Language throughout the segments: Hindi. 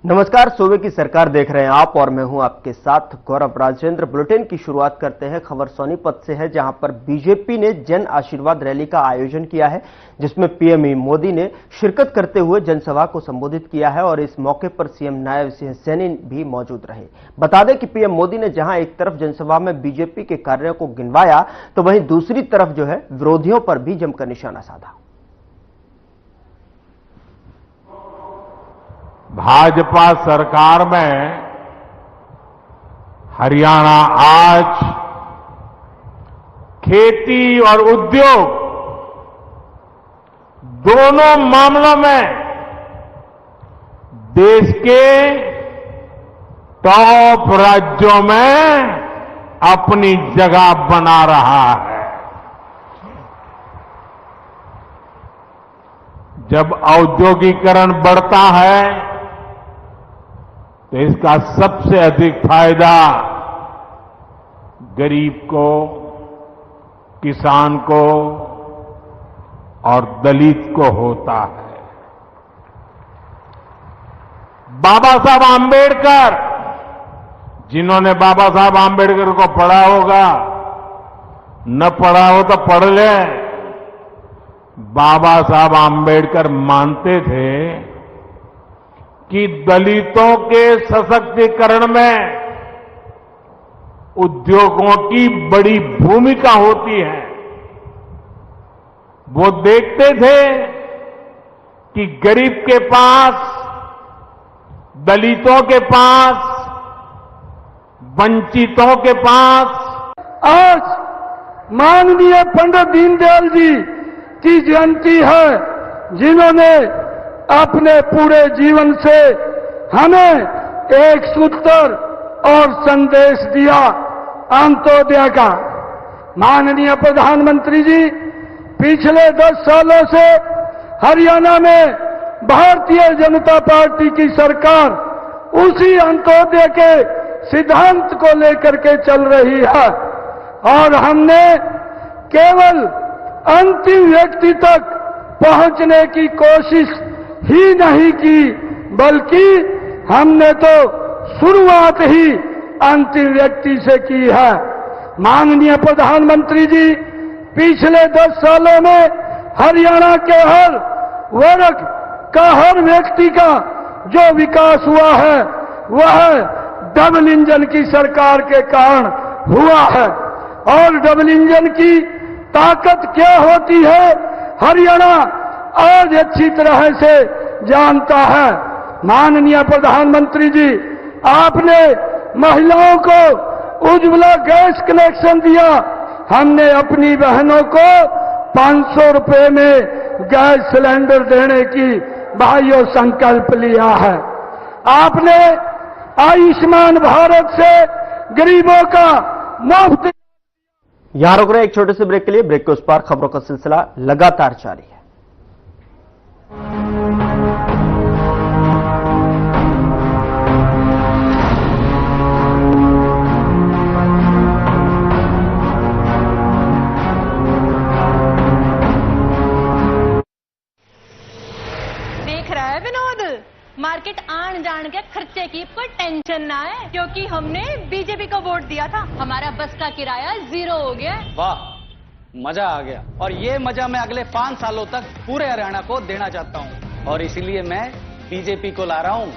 नमस्कार, सूबे की सरकार देख रहे हैं आप और मैं हूं आपके साथ गौरव राजेंद्र। बुलेटिन की शुरुआत करते हैं खबर सोनीपत से है, जहां पर बीजेपी ने जन आशीर्वाद रैली का आयोजन किया है, जिसमें पीएम मोदी ने शिरकत करते हुए जनसभा को संबोधित किया है और इस मौके पर सीएम नायब सिंह सैनी भी मौजूद रहे। बता दें कि पीएम मोदी ने जहां एक तरफ जनसभा में बीजेपी के कार्यों को गिनवाया, तो वहीं दूसरी तरफ जो है विरोधियों पर भी जमकर निशाना साधा। भाजपा सरकार में हरियाणा आज खेती और उद्योग दोनों मामलों में देश के टॉप राज्यों में अपनी जगह बना रहा है। जब औद्योगिकरण बढ़ता है तो इसका सबसे अधिक फायदा गरीब को, किसान को और दलित को होता है। बाबा साहब आंबेडकर, जिन्होंने बाबा साहब आंबेडकर को पढ़ा होगा, न पढ़ा हो तो पढ़ ले। बाबा साहब आंबेडकर मानते थे कि दलितों के सशक्तिकरण में उद्योगों की बड़ी भूमिका होती है। वो देखते थे कि गरीब के पास, दलितों के पास, वंचितों के पास आज माननीय पंडित दीनदयाल जी की जयंती है, जिन्होंने अपने पूरे जीवन से हमें एक सूत्र और संदेश दिया, अंत्योदय का। माननीय प्रधानमंत्री जी पिछले 10 सालों से हरियाणा में भारतीय जनता पार्टी की सरकार उसी अंत्योदय के सिद्धांत को लेकर के चल रही है और हमने केवल अंतिम व्यक्ति तक पहुंचने की कोशिश ही नहीं की, बल्कि हमने तो शुरुआत ही अंतिम व्यक्ति से की है। माननीय प्रधानमंत्री जी पिछले 10 सालों में हरियाणा के हर वर्ग का, हर व्यक्ति का जो विकास हुआ है वह डबल इंजन की सरकार के कारण हुआ है। और डबल इंजन की ताकत क्या होती है, हरियाणा आज अच्छी तरह से जानता है। माननीय प्रधानमंत्री जी, आपने महिलाओं को उज्ज्वला गैस कनेक्शन दिया, हमने अपनी बहनों को 500 रुपए में गैस सिलेंडर देने की भाइयों संकल्प लिया है। आपने आयुष्मान भारत से गरीबों का मुफ्त। यहां रुक रहे एक छोटे से ब्रेक के लिए। ब्रेक के उस पार खबरों का सिलसिला लगातार जारी है। मार्केट आन जान के खर्चे की कोई टेंशन ना है, क्योंकि हमने बीजेपी को वोट दिया था। हमारा बस का किराया 0 हो गया। वाह, मजा आ गया। और ये मजा मैं अगले 5 सालों तक पूरे हरियाणा को देना चाहता हूँ और इसलिए मैं बीजेपी को ला रहा हूँ।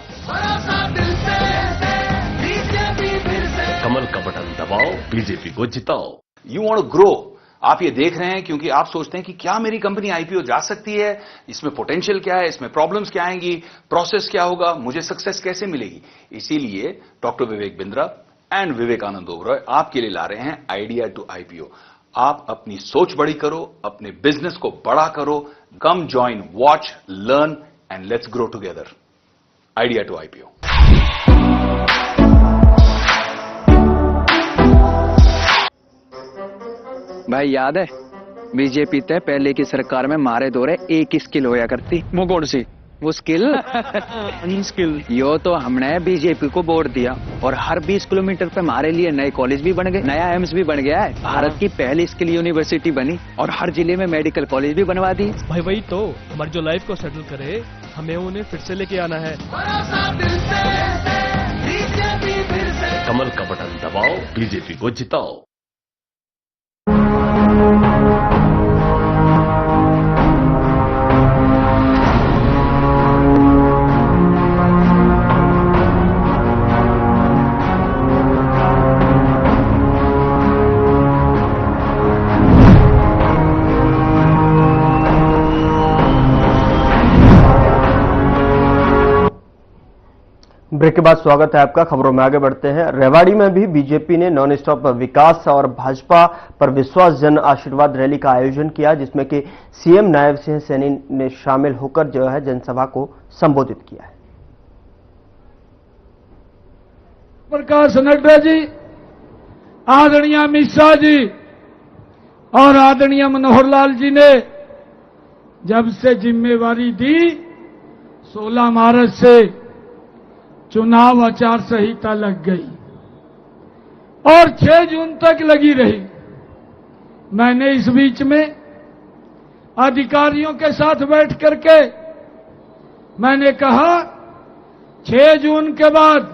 कमल का बटन दबाओ, बीजेपी को जिताओ। यू वांट टू ग्रो, आप ये देख रहे हैं क्योंकि आप सोचते हैं कि क्या मेरी कंपनी आईपीओ जा सकती है, इसमें पोटेंशियल क्या है, इसमें प्रॉब्लम्स क्या आएंगी, प्रोसेस क्या होगा, मुझे सक्सेस कैसे मिलेगी। इसीलिए डॉक्टर विवेक बिंद्रा एंड विवेकानंद ओबरॉय आपके लिए ला रहे हैं आइडिया टू आईपीओ। आप अपनी सोच बड़ी करो, अपने बिजनेस को बड़ा करो। Come join, watch, learn and let's grow together. Idea to IPO. भाई याद है बीजेपी तय पहले की सरकार में मारे दौरे एक स्किल होया करती। वो कौन सी? वो स्किल अनस्किल। यो तो हमने बीजेपी को वोट दिया और हर 20 किलोमीटर पे हमारे लिए नए कॉलेज भी बन गए, नया एम्स भी बन गया है, भारत की पहली स्किल यूनिवर्सिटी बनी और हर जिले में मेडिकल कॉलेज भी बनवा दी। भाई वही तो हमारी जो लाइफ को सेटल करे, हमें उन्हें फिर से लेके आना है। कमल का बटन दबाओ, बीजेपी को जिताओ। ब्रेक के बाद स्वागत है आपका। खबरों में आगे बढ़ते हैं। रेवाड़ी में भी बीजेपी ने नॉन स्टॉप विकास और भाजपा पर विश्वास जन आशीर्वाद रैली का आयोजन किया, जिसमें कि सीएम नायब सिंह सैनी ने शामिल होकर जो है जनसभा को संबोधित किया है। प्रकाश नड्डा जी, आदरणीय अमित शाह जी और आदरणीय मनोहर लाल जी ने जब से जिम्मेवारी दी, 16 मार्च से चुनाव आचार संहिता लग गई और 6 जून तक लगी रही। मैंने इस बीच में अधिकारियों के साथ बैठ करके मैंने कहा 6 जून के बाद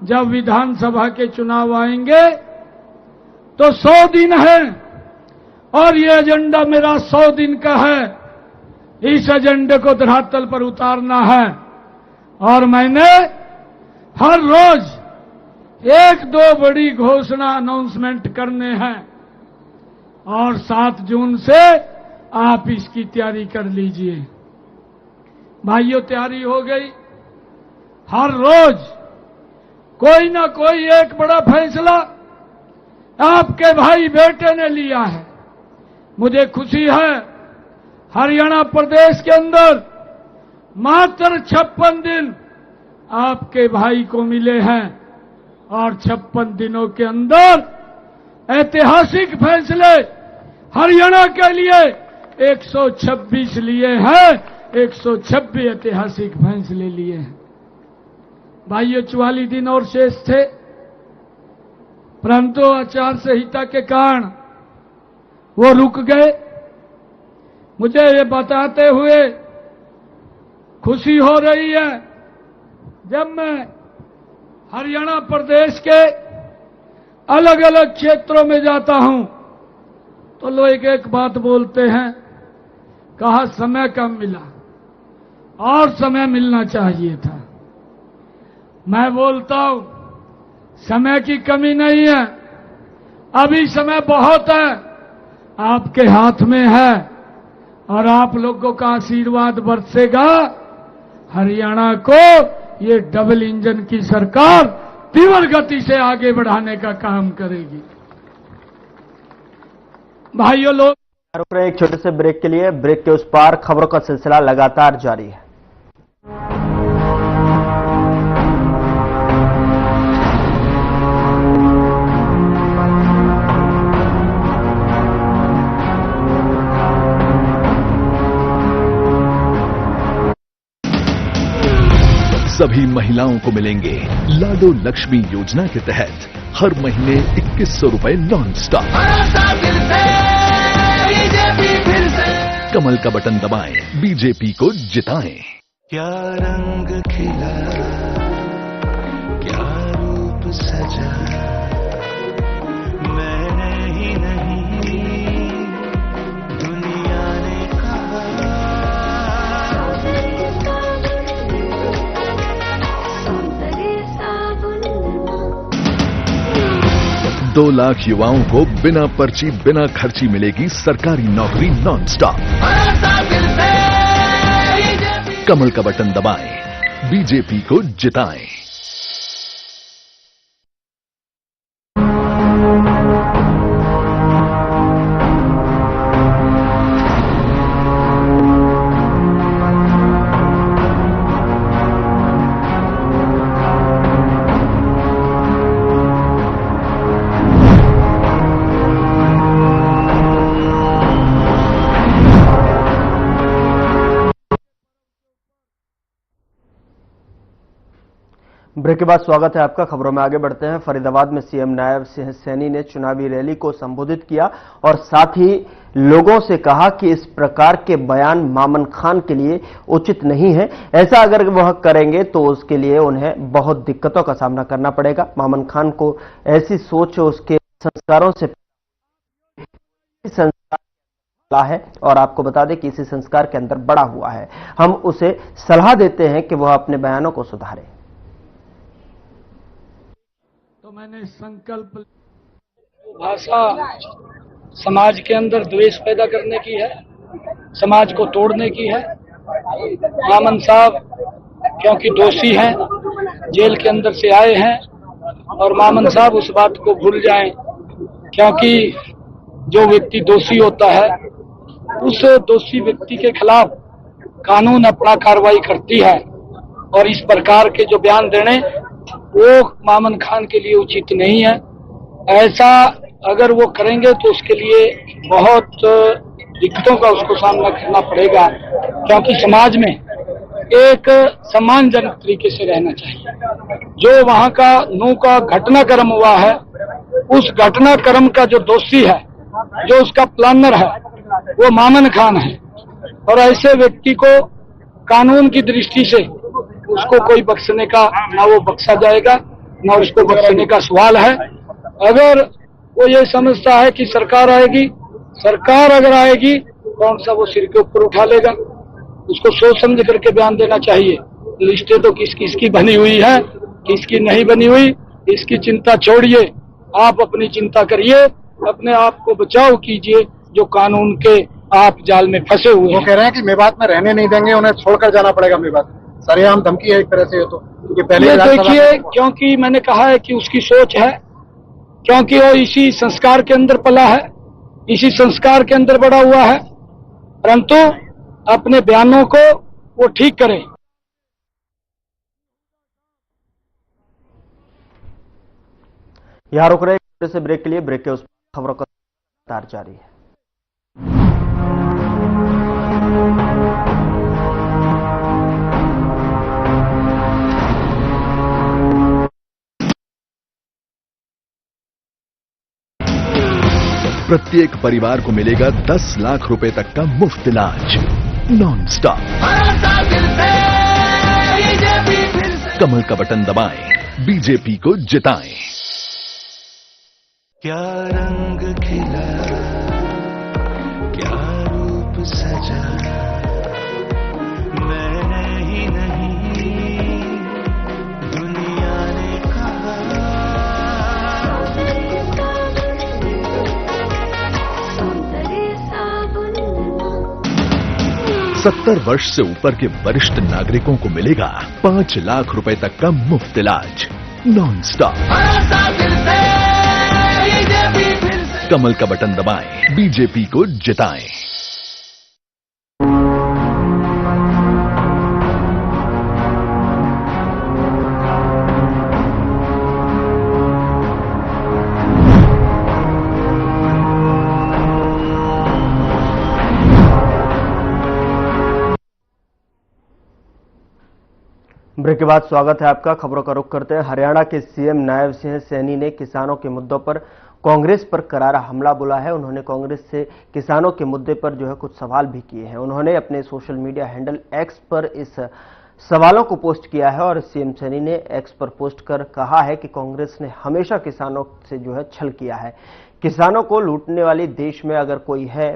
जब विधानसभा के चुनाव आएंगे तो 100 दिन है और ये एजेंडा मेरा 100 दिन का है। इस एजेंडे को धरातल पर उतारना है और मैंने हर रोज 1-2 बड़ी घोषणा अनाउंसमेंट करने हैं और 7 जून से आप इसकी तैयारी कर लीजिए। भाइयों, तैयारी हो गई। हर रोज कोई ना कोई एक बड़ा फैसला आपके भाई बेटे ने लिया है। मुझे खुशी है, हरियाणा प्रदेश के अंदर मात्र 56 दिन आपके भाई को मिले हैं और 56 दिनों के अंदर ऐतिहासिक फैसले हरियाणा के लिए 126 लिए हैं। 126 ऐतिहासिक फैसले लिए हैं। भाइयों, 44 दिन और शेष थे, परंतु आचार संहिता के कारण वो रुक गए। मुझे ये बताते हुए खुशी हो रही है, जब मैं हरियाणा प्रदेश के अलग अलग क्षेत्रों में जाता हूं तो लोग एक बात बोलते हैं, कहा समय कम मिला और समय मिलना चाहिए था। मैं बोलता हूं समय की कमी नहीं है, अभी समय बहुत है, आपके हाथ में है और आप लोगों का आशीर्वाद बरसेगा। हरियाणा को ये डबल इंजन की सरकार तीव्र गति से आगे बढ़ाने का काम करेगी। भाइयों लोग, एक छोटे से ब्रेक के लिए, ब्रेक के उस पार खबरों का सिलसिला लगातार जारी है। सभी महिलाओं को मिलेंगे लाडो लक्ष्मी योजना के तहत हर महीने 2100 रुपए नॉन स्टॉप। कमल का बटन दबाएं, बीजेपी को जिताएं। क्या रंग खिला, क्या रूप सजा, मैंने ही नहीं दुनिया ने कहा। 2 लाख युवाओं को बिना पर्ची बिना खर्ची मिलेगी सरकारी नौकरी नॉन स्टॉप। कमल का बटन दबाएं, बीजेपी को जिताएं। ब्रेक के बाद स्वागत है आपका। खबरों में आगे बढ़ते हैं। फरीदाबाद में सीएम नायब सिंह सैनी ने चुनावी रैली को संबोधित किया और साथ ही लोगों से कहा कि इस प्रकार के बयान मामन खान के लिए उचित नहीं है। ऐसा अगर वह करेंगे तो उसके लिए उन्हें बहुत दिक्कतों का सामना करना पड़ेगा। मामन खान को ऐसी सोच उसके संस्कारों से संस्कार है और आपको बता दें कि इसी संस्कार के अंदर बड़ा हुआ है। हम उसे सलाह देते हैं कि वह अपने बयानों को सुधारे। तो मैंने संकल्प भाषा समाज के अंदर द्वेष पैदा करने की है, समाज को तोड़ने की है। मामन साहब क्योंकि दोषी हैं, जेल के अंदर से आए हैं और मामन साहब उस बात को भूल जाएं, क्योंकि जो व्यक्ति दोषी होता है उस दोषी व्यक्ति के खिलाफ कानून अपना कार्रवाई करती है और इस प्रकार के जो बयान देने वो मामन खान के लिए उचित नहीं है। ऐसा अगर वो करेंगे तो उसके लिए बहुत दिक्कतों का उसको सामना करना पड़ेगा, क्योंकि समाज में एक सम्मानजनक तरीके से रहना चाहिए। जो वहाँ का नू का घटनाक्रम हुआ है, उस घटनाक्रम का जो दोषी है, जो उसका प्लानर है, वो मामन खान है और ऐसे व्यक्ति को कानून की दृष्टि से उसको कोई बख्शने का ना वो बख्शा जाएगा ना उसको बख्शने का सवाल है। अगर वो ये समझता है कि सरकार आएगी, सरकार अगर आएगी कौन सा वो सिर के ऊपर उठा लेगा, उसको सोच समझ करके बयान देना चाहिए। लिस्टें तो किस किस की बनी हुई है, किसकी नहीं बनी हुई, इसकी चिंता छोड़िए, आप अपनी चिंता करिए, अपने आप को बचाव कीजिए जो कानून के आप जाल में फंसे हुए हैं। वो कह रहे हैं कि मेवात में रहने नहीं देंगे, उन्हें छोड़कर जाना पड़ेगा मेवात। सरेआम धमकी है एक तरह से। तो ये पहले देखिए, क्योंकि मैंने कहा है कि उसकी सोच है, क्योंकि वो इसी संस्कार के अंदर पला है, इसी संस्कार के अंदर बड़ा हुआ है, परंतु अपने बयानों को वो ठीक करे। यहां रुक रहे हैं से ब्रेक के लिए। ब्रेक के उस खबरों का तार जारी है। प्रत्येक परिवार को मिलेगा 10 लाख रुपए तक का मुफ्त इलाज नॉन स्टॉप। कमल का बटन दबाएं, बीजेपी को जिताएं। क्या रंग खिला, क्या रूप सजा, मैंने ही नहीं दुनिया ने कहा। 70 वर्ष से ऊपर के वरिष्ठ नागरिकों को मिलेगा 5 लाख रुपए तक का मुफ्त इलाज नॉन स्टॉप। कमल का बटन दबाएं, बीजेपी को जिताएं। ब्रेक के बाद स्वागत है आपका। खबरों का रुख करते हैं। हरियाणा के सीएम नायब सिंह सैनी ने किसानों के मुद्दों पर कांग्रेस पर करारा हमला बोला है। उन्होंने कांग्रेस से किसानों के मुद्दे पर जो है कुछ सवाल भी किए हैं। उन्होंने अपने सोशल मीडिया हैंडल एक्स पर इस सवालों को पोस्ट किया है और सीएम सैनी ने एक्स पर पोस्ट कर कहा है कि कांग्रेस ने हमेशा किसानों से जो है छल किया है। किसानों को लूटने वाली देश में अगर कोई है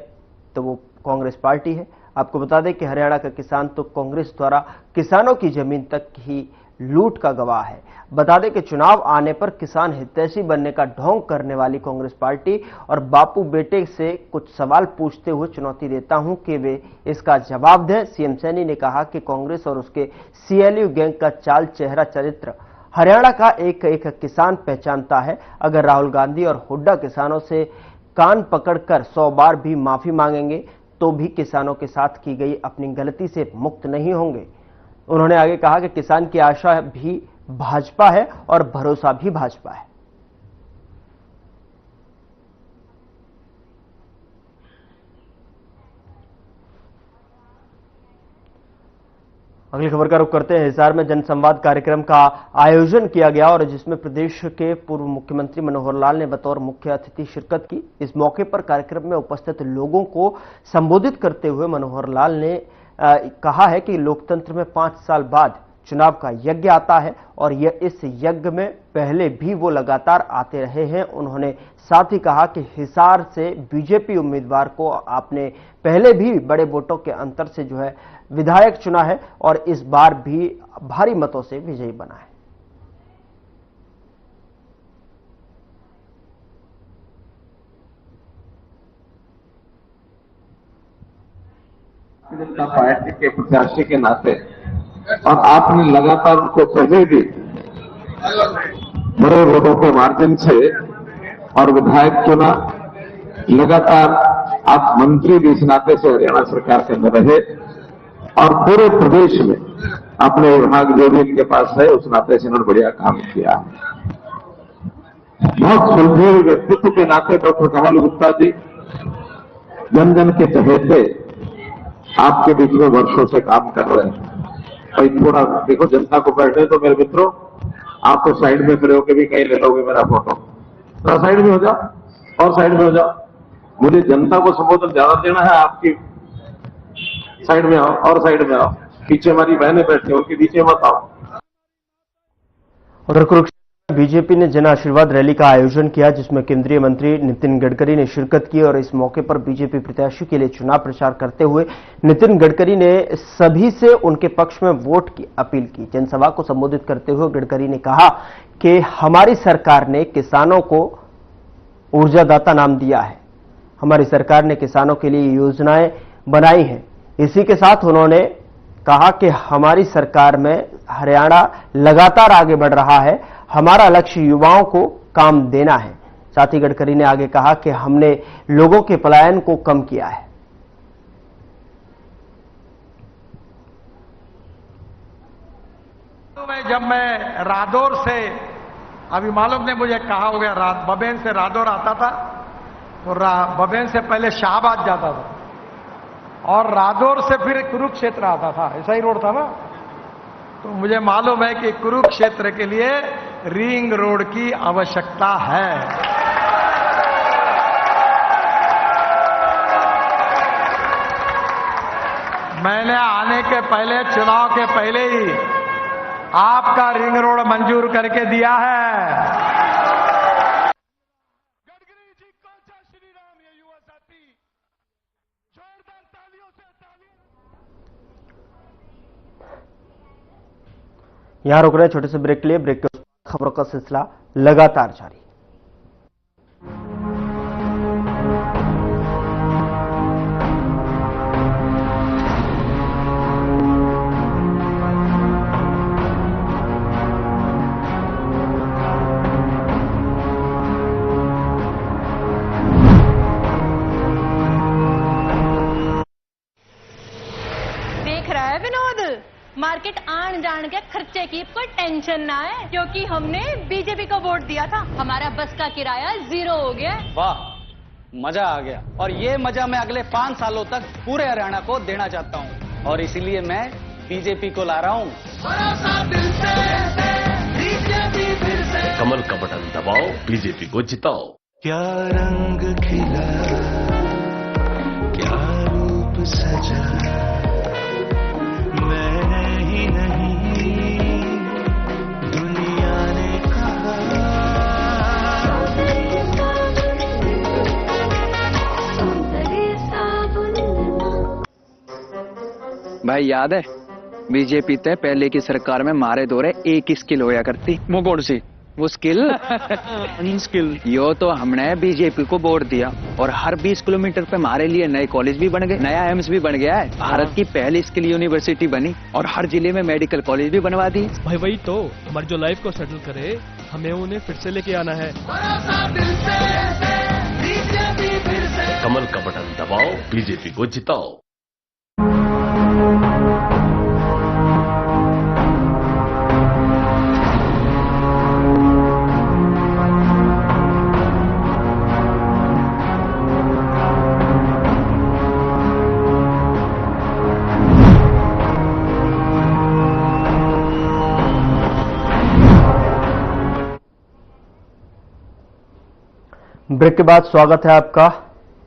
तो वो कांग्रेस पार्टी है। आपको बता दें कि हरियाणा का किसान तो कांग्रेस द्वारा किसानों की जमीन तक ही लूट का गवाह है। बता दें कि चुनाव आने पर किसान हितैषी बनने का ढोंग करने वाली कांग्रेस पार्टी और बापू बेटे से कुछ सवाल पूछते हुए चुनौती देता हूं कि वे इसका जवाब दें। सीएम सैनी ने कहा कि कांग्रेस और उसके सीएलयू गैंग का चाल चेहरा चरित्र हरियाणा का एक एक किसान पहचानता है। अगर राहुल गांधी और हुड्डा किसानों से कान पकड़कर 100 बार भी माफी मांगेंगे तो भी किसानों के साथ की गई अपनी गलती से मुक्त नहीं होंगे। उन्होंने आगे कहा कि किसान की आशा भी भाजपा है और भरोसा भी भाजपा है। अगली खबर का रुख करते हैं। हिसार में जनसंवाद कार्यक्रम का आयोजन किया गया और जिसमें प्रदेश के पूर्व मुख्यमंत्री मनोहर लाल ने बतौर मुख्य अतिथि शिरकत की। इस मौके पर कार्यक्रम में उपस्थित लोगों को संबोधित करते हुए मनोहर लाल ने कहा है कि लोकतंत्र में 5 साल बाद चुनाव का यज्ञ आता है और इस यज्ञ में पहले भी वो लगातार आते रहे हैं। उन्होंने साथ ही कहा कि हिसार से बीजेपी उम्मीदवार को आपने पहले भी बड़े वोटों के अंतर से जो है विधायक चुना है और इस बार भी भारी मतों से विजयी बना है। जनता पार्टी के प्रत्याशी के नाते और आपने लगातार उनको पहले भी बड़े वोटों के मार्जिन से और विधायक चुना। लगातार आप मंत्री भी इस नाते से हरियाणा सरकार के अंदर रहे और पूरे प्रदेश में अपने विभाग जो भी इनके पास है उस नाते से इन्होंने बढ़िया काम किया। बहुत सुलझे व्यक्तित्व के नाते डॉक्टर कमल गुप्ता जी जन जन के चहेते आपके बीच में वर्षों से काम कर रहे हैं। भाई थोड़ा देखो, जनता को बैठे तो मेरे मित्रों आप तो साइड में खड़े होकर भी कहीं ले लोगे मेरा फोटो, थोड़ा साइड में हो जाओ और साइड में हो जाओ। मुझे जनता को संबोधन ज्यादा देना है, आपकी साइड में आओ और साइड में आओ। पीछे हमारी बहनें बैठे उनके पीछे मत आओ। उधर कुरुक्षेत्र बीजेपी ने जन आशीर्वाद रैली का आयोजन किया जिसमें केंद्रीय मंत्री नितिन गडकरी ने शिरकत की और इस मौके पर बीजेपी प्रत्याशी के लिए चुनाव प्रचार करते हुए नितिन गडकरी ने सभी से उनके पक्ष में वोट की अपील की। जनसभा को संबोधित करते हुए गडकरी ने कहा कि हमारी सरकार ने किसानों को ऊर्जादाता नाम दिया है, हमारी सरकार ने किसानों के लिए योजनाएं बनाई हैं। इसी के साथ उन्होंने कहा कि हमारी सरकार में हरियाणा लगातार आगे बढ़ रहा है, हमारा लक्ष्य युवाओं को काम देना है। साथ ही गडकरी ने आगे कहा कि हमने लोगों के पलायन को कम किया है। जब मैं रादौर से, अभी मालूम नहीं मुझे कहा हो गया, बबेन से रादौर आता था तो बबेन से पहले शाहबाद जाता था और रादौर से फिर कुरुक्षेत्र आता था, ऐसा ही रोड था ना। तो मुझे मालूम है कि कुरुक्षेत्र के लिए रिंग रोड की आवश्यकता है। मैंने आने के पहले, चुनाव के पहले ही आपका रिंग रोड मंजूर करके दिया है। यहां रुक रहे हैं छोटे से ब्रेक के लिए। ब्रेक के बाद खबरों का सिलसिला लगातार जारी। देख रहा है विनोद, मार्केट आन जान के खर्चे की कोई टेंशन ना है क्योंकि हमने बीजेपी को वोट दिया था। हमारा बस का किराया 0 हो गया। वाह, मजा आ गया और ये मजा मैं अगले 5 सालों तक पूरे हरियाणा को देना चाहता हूँ और इसीलिए मैं बीजेपी को ला रहा हूँ। कमल का बटन दबाओ, बीजेपी को जिताओ। क्या रंग खिला, क्या रूप सजा, मैंने ही नहीं दुनिया ने कहा। भाई याद है बीजेपी तय पहले की सरकार में मारे दौरे एक स्किल होया करती, वो कौन सी? वो स्किल स्किल यो तो हमने बीजेपी को वोट दिया और हर 20 किलोमीटर पे हमारे लिए नए कॉलेज भी बन गए, नया एम्स भी बन गया है, भारत की पहली स्किल यूनिवर्सिटी बनी और हर जिले में मेडिकल कॉलेज भी बनवा दी। भाई वही तो हमारी जो लाइफ को सेटल करे, हमें उन्हें फिर से लेके आना है। कमल का बटन दबाओ, बीजेपी को जिताओ। ब्रेक के बाद स्वागत है आपका।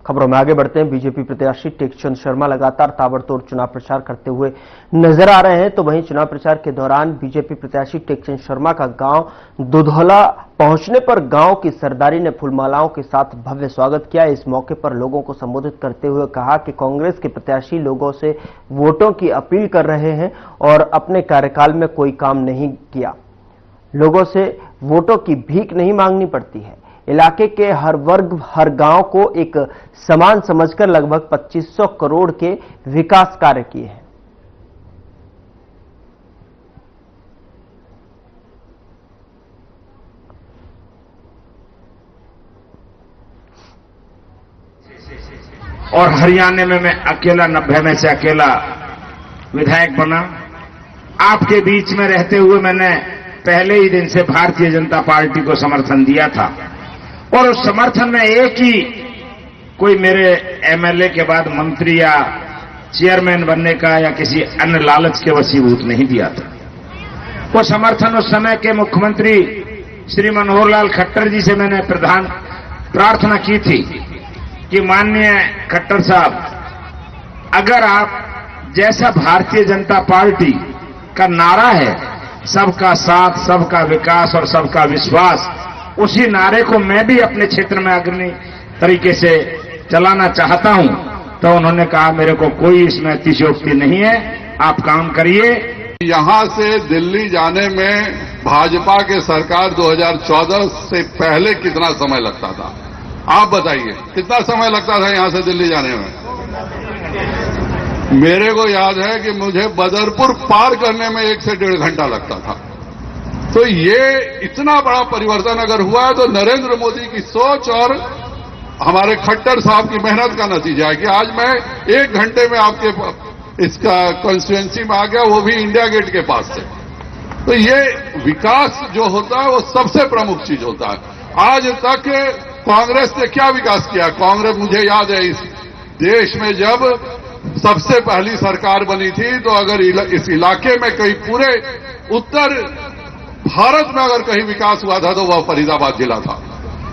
खबरों में आगे बढ़ते हैं। बीजेपी प्रत्याशी टेकचंद शर्मा लगातार ताबड़तोड़ चुनाव प्रचार करते हुए नजर आ रहे हैं, तो वहीं चुनाव प्रचार के दौरान बीजेपी प्रत्याशी टेकचंद शर्मा का गांव दुधौला पहुंचने पर गांव की सरदारी ने फूलमालाओं के साथ भव्य स्वागत किया। इस मौके पर लोगों को संबोधित करते हुए कहा कि कांग्रेस के प्रत्याशी लोगों से वोटों की अपील कर रहे हैं और अपने कार्यकाल में कोई काम नहीं किया। लोगों से वोटों की भीख नहीं मांगनी पड़ती है। इलाके के हर वर्ग हर गांव को एक समान समझकर लगभग 2500 करोड़ के विकास कार्य किए हैं। और हरियाणा में मैं अकेला 90 में से अकेला विधायक बना। आपके बीच में रहते हुए मैंने पहले ही दिन से भारतीय जनता पार्टी को समर्थन दिया था और उस समर्थन में एक ही कोई मेरे एमएलए के बाद मंत्री या चेयरमैन बनने का या किसी अन्य लालच के वशीभूत नहीं दिया था। वो समर्थन उस समय के मुख्यमंत्री श्री मनोहर लाल खट्टर जी से मैंने प्रार्थना की थी कि माननीय खट्टर साहब, अगर आप जैसा भारतीय जनता पार्टी का नारा है सबका साथ, सबका विकास और सबका विश्वास, उसी नारे को मैं भी अपने क्षेत्र में अग्रणी तरीके से चलाना चाहता हूं, तो उन्होंने कहा मेरे को कोई इसमें अतिशयोक्ति नहीं है, आप काम करिए। यहां से दिल्ली जाने में भाजपा के सरकार 2014 से पहले कितना समय लगता था? आप बताइए कितना समय लगता था यहां से दिल्ली जाने में? मेरे को याद है कि मुझे बदरपुर पार करने में 1 से 1.5 घंटा लगता था। तो ये इतना बड़ा परिवर्तन अगर हुआ है तो नरेंद्र मोदी की सोच और हमारे खट्टर साहब की मेहनत का नतीजा है कि आज मैं 1 घंटे में आपके इसका कॉन्स्टिट्यूएंसी में आ गया, वो भी इंडिया गेट के पास से। तो ये विकास जो होता है वो सबसे प्रमुख चीज होता है। आज तक कांग्रेस ने क्या विकास किया? कांग्रेस, मुझे याद है इस देश में जब सबसे पहली सरकार बनी थी तो अगर इस इलाके में कहीं पूरे उत्तर भारत में अगर कहीं विकास हुआ था तो वह फरीदाबाद जिला था,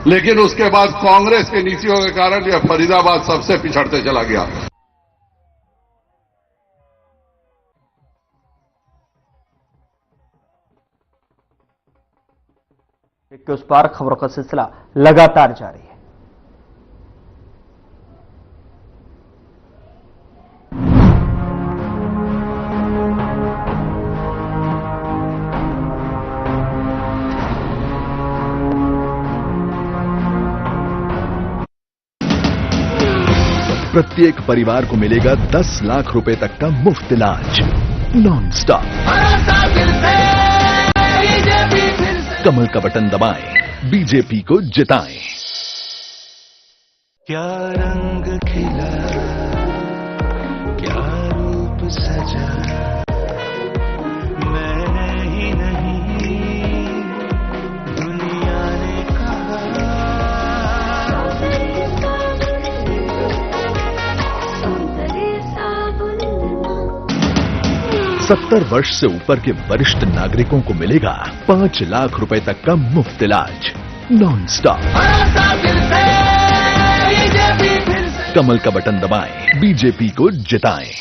लेकिन उसके बाद कांग्रेस के नीतियों के कारण यह फरीदाबाद सबसे पिछड़ते चला गया। एक के उस पार खबरों का सिलसिला लगातार जारी है। प्रत्येक परिवार को मिलेगा 10 लाख रुपए तक का मुफ्त इलाज नॉन स्टॉप। कमल का बटन दबाएं, बीजेपी को जिताएं। क्या रंग खिला, क्या रूप सजा, मैं ही नहीं दुनिया ने कहा। 70 वर्ष से ऊपर के वरिष्ठ नागरिकों को मिलेगा 5 लाख रुपए तक का मुफ्त इलाज नॉन स्टॉप। कमल का बटन दबाएं, बीजेपी को जिताएं।